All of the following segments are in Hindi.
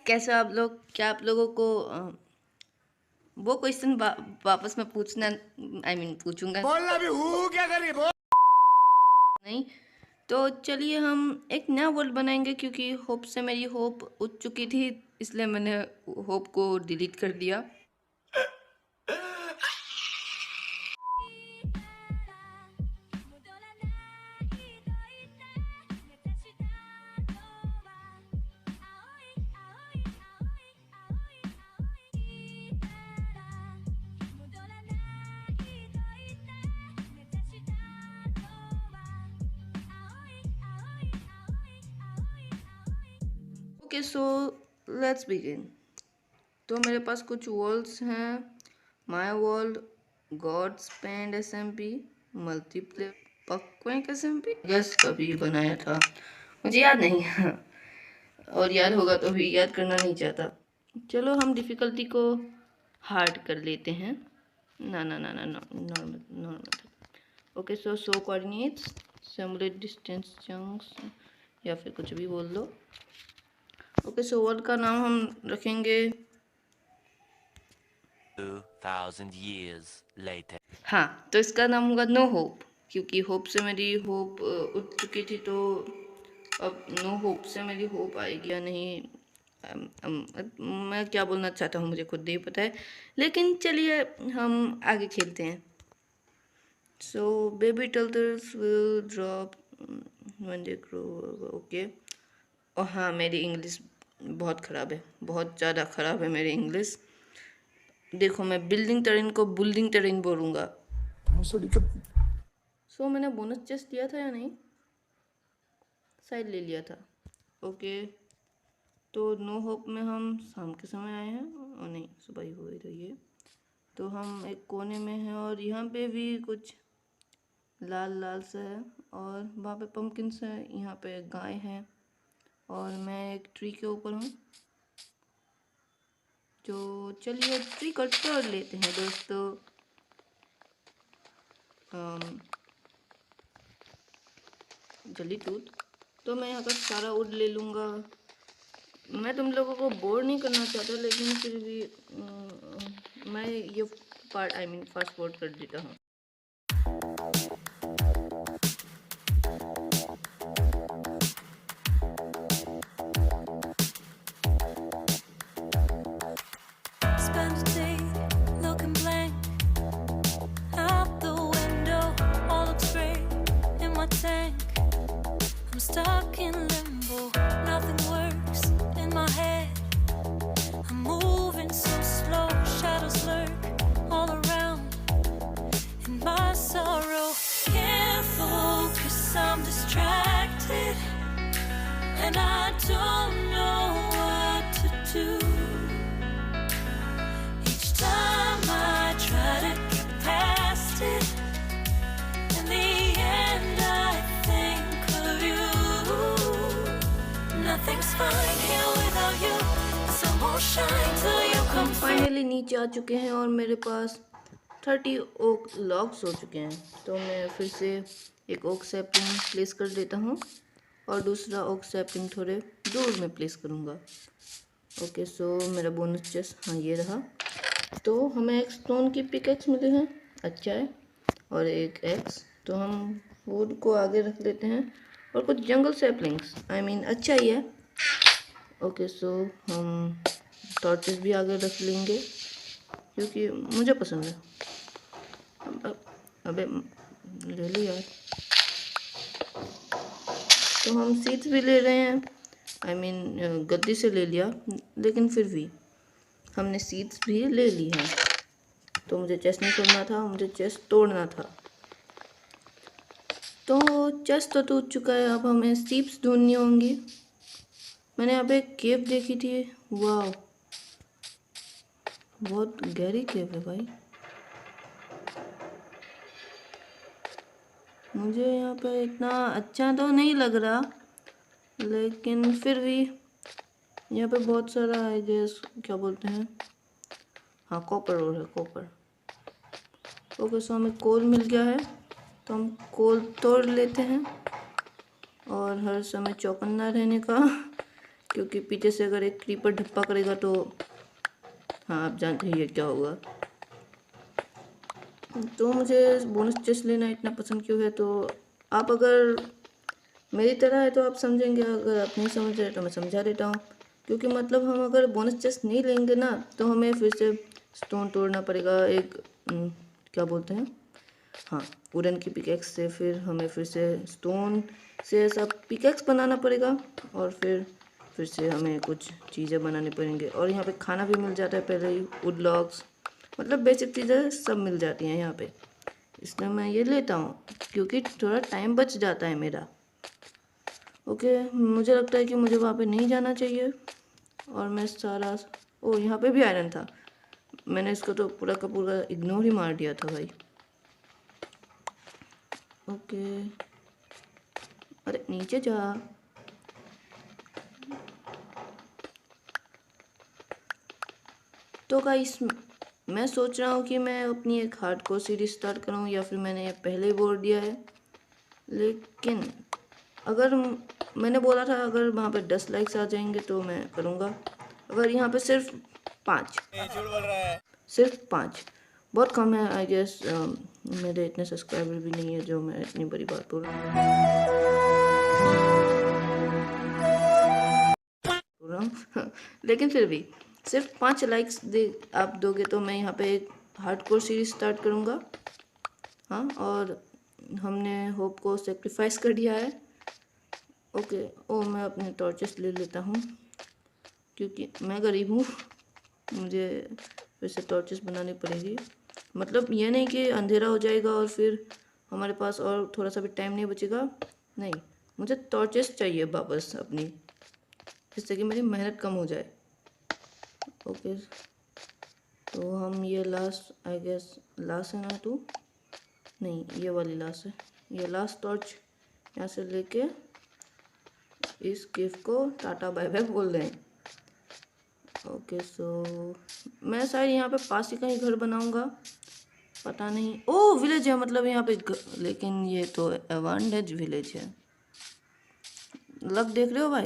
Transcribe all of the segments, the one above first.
कैसे हो आप लोग? क्या आप लोगों को वो क्वेश्चन वापस मैं पूछना पूछूंगा बोलना भी हूँ क्या करिए बोल। नहीं। तो चलिए हम एक नया वर्ड बनाएंगे, क्योंकि होप से मेरी होप उठ चुकी थी, इसलिए मैंने होप को डिलीट कर दिया। Okay, so let's begin. तो मेरे पास कुछ वर्ड्स हैं। माय वर्ल्ड, गॉड्स पेंड SMP, मल्टीप्लेयर, पक्वेंक SMP, गैस कभी बनाया था, मुझे याद नहीं। और याद होगा तो भी याद करना नहीं चाहता। चलो हम डिफ़िकल्टी को हार्ड कर लेते हैं। ना ना ना ना नॉर्मल नॉर्मल। ओके, सो कोऑर्डिनेट्स, सिमुलेट डिस्टेंस चंक्स, या फिर कुछ भी बोल दो। ओके, सो वर्ड का नाम हम रखेंगे 2000 years later. हाँ, तो इसका नाम होगा नो होप, क्योंकि होप से मेरी होप उठ चुकी थी। तो अब नो होप से मेरी होप आएगी या नहीं, मैं क्या बोलना चाहता हूँ मुझे खुद नहीं पता है। लेकिन चलिए हम आगे खेलते हैं। So baby turtles will drop when they grow. Okay. और हाँ, मेरी इंग्लिश बहुत ख़राब है, बहुत ज़्यादा ख़राब है मेरी इंग्लिश। देखो, मैं बिल्डिंग टेरेन को बुल्डिंग टेरेन बोलूँगा। सो मैंने बोनस चेस्ट दिया था या नहीं? शायद ले लिया था। ओके, तो नो होप में हम शाम के समय आए हैं, और नहीं, सुबह ही हो रही है। तो हम एक कोने में हैं, और यहाँ पे भी कुछ लाल लाल सा है, और वहाँ पे पम्पकिन्स है, यहाँ पे गाय है, और मैं एक ट्री के ऊपर हूँ। तो चलिए ट्री कट कर लेते हैं दोस्तों। जल्दी टूट। तो मैं यहाँ का सारा वुड ले लूँगा। मैं तुम लोगों को बोर नहीं करना चाहता, लेकिन फिर भी मैं ये पार्ट फास्ट फॉरवर्ड कर देता हूँ। Spend a day looking blank out the window, all looks great in my tank. I'm stuck in limbo, nothing works in my head. I'm moving so slow, shadows lurk all around in my sorrow. Can't focus, I'm distracted, and I don't know what to do. Each time I try to get past it, in the end I think of you. Nothing's fine here without you. Sun won't shine till you come through. Finally नीचे आ चुके हैं, और मेरे पास 30 ओक लॉग्स हो चुके हैं। तो मैं फिर से एक ओक सैपलिंग प्लेस कर देता हूँ, और दूसरा ओक सैपलिंग थोड़े दूर में प्लेस करूँगा। ओके, सो मेरा बोनस चेस्ट हाँ ये रहा। तो हमें एक स्टोन की पिकेक्स मिली है, अच्छा है, और एक एक्स। तो हम वुड को आगे रख लेते हैं, और कुछ जंगल सैपलिंग्स अच्छा ही है। ओके, सो हम टॉर्चेस भी आगे रख लेंगे, क्योंकि मुझे पसंद है। अबे ले ली यार। तो हम सीड्स भी ले रहे हैं, गद्दी से ले लिया, लेकिन फिर भी हमने सीड्स भी ले ली हैं। तो मुझे चेस्ट नहीं करना था, मुझे चेस्ट तोड़ना था। तो चेस्ट तो टूट चुका है, अब हमें सीप्स ढूंढनी होंगी। मैंने यहाँ पे एक केव देखी थी, वाह बहुत गहरी केव है भाई। मुझे यहाँ पे इतना अच्छा तो नहीं लग रहा, लेकिन फिर भी यहाँ पे बहुत सारा आई गेस क्या बोलते हैं, हाँ कॉपर और है कॉपर। ओके, सो हमें कोल मिल गया है, तो हम कोल तोड़ लेते हैं। और हर समय चौकन्ना रहने का क्योंकि पीछे से अगर एक क्रीपर ढप्पा करेगा तो हाँ आप जानते ही है क्या होगा। तो मुझे बोनस चेस्ट लेना इतना पसंद क्यों है, तो आप अगर मेरी तरह है तो आप समझेंगे, अगर आप नहीं समझ रहे तो मैं समझा देता हूँ। क्योंकि मतलब हम अगर बोनस चेस्ट नहीं लेंगे ना तो हमें फिर से स्टोन तोड़ना पड़ेगा, एक क्या बोलते हैं, हाँ वुडन की पिकेक्स से, फिर हमें फिर से स्टोन से ऐसा पिकेक्स बनाना पड़ेगा और फिर से हमें कुछ चीज़ें बनानी पड़ेंगे। और यहाँ पे खाना भी मिल जाता है पहले ही, वुड लॉग्स, मतलब बेसिक चीज़ें सब मिल जाती हैं यहाँ पे। इसलिए मैं ये लेता हूँ क्योंकि थोड़ा टाइम बच जाता है मेरा। ओके, मुझे लगता है कि मुझे वहाँ पे नहीं जाना चाहिए और मैं सारा, ओ यहाँ पे भी आयरन था, मैंने इसको तो पूरा का पूरा इग्नोर ही मार दिया था भाई। ओके, अरे नीचे जा। तो गाइस मैं सोच रहा हूँ कि मैं अपनी एक हार्डकोर सीरीज स्टार्ट करूँ, या फिर मैंने पहले ही बोल दिया है, लेकिन अगर मैंने बोला था अगर वहाँ पे 10 लाइक्स आ जाएंगे तो मैं करूँगा। अगर यहाँ पे सिर्फ 5, सिर्फ 5 बहुत कम है आई गेस। मेरे इतने सब्सक्राइबर भी नहीं है जो मैं इतनी बड़ी बात बोल रहा हूँ लेकिन फिर भी सिर्फ 5 लाइक्स आप दोगे तो मैं यहाँ पे एक हार्डकोर सीरीज स्टार्ट करूँगा। हाँ, और हमने होप को सेक्रीफाइस कर दिया है। ओके, ओ मैं अपने टॉर्चेस ले लेता हूँ क्योंकि मैं गरीब हूँ, मुझे फिर से टॉर्चेस बनानी पड़ेगी। मतलब ये नहीं कि अंधेरा हो जाएगा और फिर हमारे पास और थोड़ा सा भी टाइम नहीं बचेगा, नहीं, मुझे टॉर्चेस चाहिए वापस अपनी, जिससे कि मेरी मेहनत कम हो जाए। ओके, तो हम ये लास्ट आई गेस लास्ट है ना, तो नहीं ये वाली लास्ट है, ये लास्ट टॉर्च यहाँ से लेके इस केव को टाटा बाय बाय बोल रहे हैं। ओके, सो मैं शायद यहाँ पे पास ही कहीं घर बनाऊंगा, पता नहीं। ओ विलेज है, मतलब यहाँ पे लेकिन ये तो एवांडेज विलेज है। लक देख रहे हो भाई,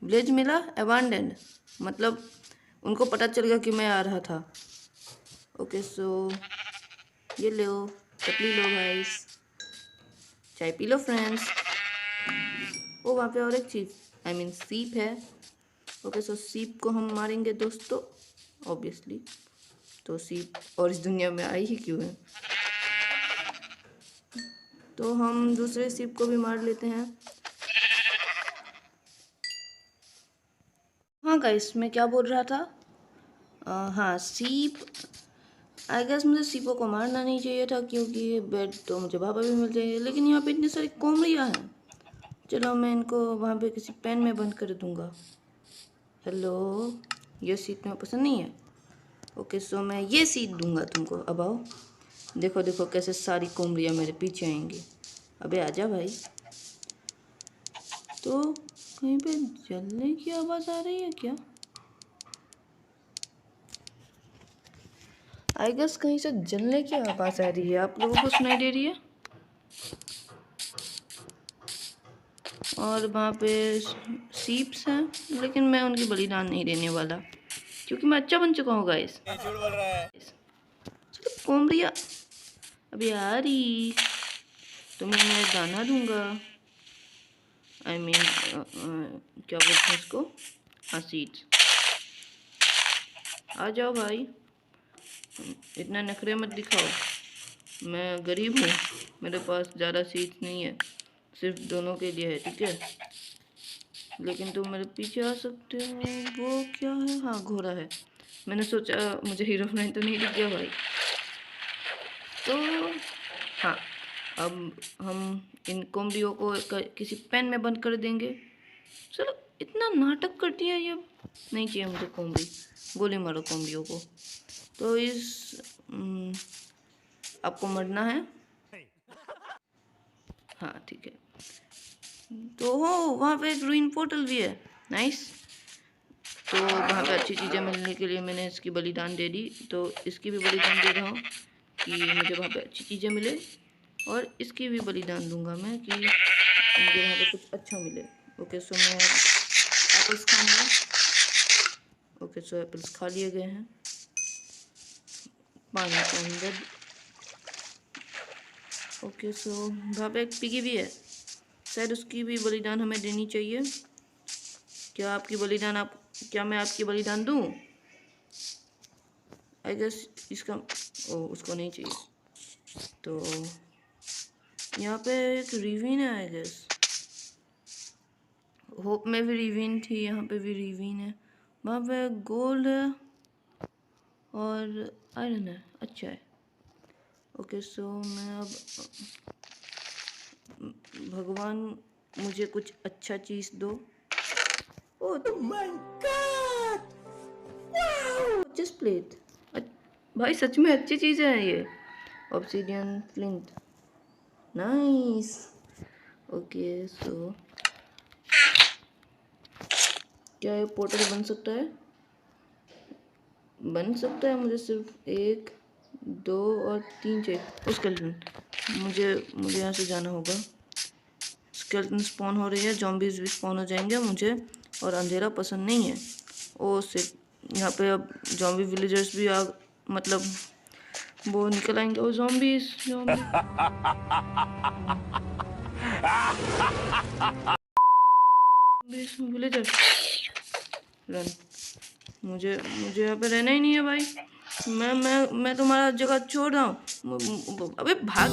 विलेज मिला एवांडेड, मतलब उनको पता चल गया कि मैं आ रहा था। ओके, सो ये लो, पी लो गाइस, चाय पी लो फ्रेंड्स। ओ वहाँ पे और एक चीज़, आई मीन सीप है। ओके, सो सीप को हम मारेंगे दोस्तों ऑब्वियसली, तो सीप और इस दुनिया में आई ही क्यों है, तो हम दूसरे सीप को भी मार लेते हैं। हाँ गाइस, मैं क्या बोल रहा था, हाँ सीप, आई गेस मुझे सीपों को मारना नहीं चाहिए था क्योंकि बेड तो मुझे वहाँ पर भी मिल जाएंगे, लेकिन यहाँ पे इतनी सारी कोमरियाँ हैं। चलो मैं इनको वहाँ पे किसी पेन में बंद कर दूँगा। हेलो, ये सीट तुम्हें पसंद नहीं है? ओके, सो मैं ये सीट दूंगा तुमको। अब आओ, देखो देखो कैसे सारी कोमरियाँ मेरे पीछे आएंगी। अबे आजा भाई। तो कहीं पे जलने की आवाज़ आ रही है क्या? आई गेस कहीं से जलने की आवाज़ आ रही है, आप लोगों को सुनाई दे रही है? और वहाँ पे सीप्स हैं, लेकिन मैं उनकी बलिदान नहीं देने वाला क्योंकि मैं अच्छा बन चुका हूँ गाइस। चलो कोमरिया अभी आ रही, तुम्हें मैं दाना दूंगा, आई मीन क्या बोलते हैं इसको, हाँ सीड्स। आ जाओ भाई, इतना नखरे मत दिखाओ, मैं गरीब हूँ, मेरे पास ज़्यादा सीड्स नहीं है, सिर्फ दोनों के लिए है, ठीक है? लेकिन तुम मेरे पीछे आ सकते हो। वो क्या है, हाँ घोड़ा है, मैंने सोचा मुझे हीरो बनाई तो नहीं दिख गया भाई। तो हाँ, अब हम इन कोमरियों को किसी पेन में बंद कर देंगे। चलो, इतना नाटक करती है ये, नहीं चाहिए मुझे कोमरी, गोली मारो कोमरियों को। तो इस आपको मरना है, हाँ ठीक है। तो हो वहाँ पे एक रूइन पोर्टल भी है, नाइस। तो वहाँ पे अच्छी चीज़ें मिलने के लिए मैंने इसकी बलिदान दे दी, तो इसकी भी बलिदान दे रहा हूँ कि मुझे वहाँ पे अच्छी चीज़ें मिले, और इसकी भी बलिदान दूंगा मैं कि मुझे वहाँ पे कुछ अच्छा मिले। ओके, सो मैं एप्पल्स खाऊंगा। ओके, सो एप्पल्स खा लिए गए हैं पानी के अंदर। ओके, सो वहाँ पे एक पिगी भी है, शायद उसकी भी बलिदान हमें देनी चाहिए। क्या मैं आपकी बलिदान दूँ? आई गेस इसका उसको नहीं चाहिए। तो यहाँ पे एक रिवीन है, आई गेस होप में भी रिवीन थी, यहाँ पे भी रिवीन है। वहाँ पे गोल्ड है और आयरन है, अच्छा है। ओके, सो मैं अब भगवान मुझे कुछ अच्छा चीज़ दो। Oh my God, wow, just plate. भाई सच में अच्छी चीज़ है ये। Obsidian flint, nice. ओके, सो क्या ये पोर्टल बन सकता है? बन सकता है। मुझे सिर्फ 1, 2 और 3 चाहिए। स्केलेटन, मुझे यहाँ से जाना होगा। स्केलेटन स्पॉन हो रही है, जॉम्बीज भी स्पॉन हो जाएंगे मुझे, और अंधेरा पसंद नहीं है। ओ सिर्फ यहाँ पे अब जॉम्बी विलेजर्स भी मतलब वो निकल आएंगे। ओ जॉम्बीज विलेजर रन। मुझे यहाँ पे रहना ही नहीं है भाई। मैं तुम्हारा जगह छोड़ रहा हूँ। अबे भाग।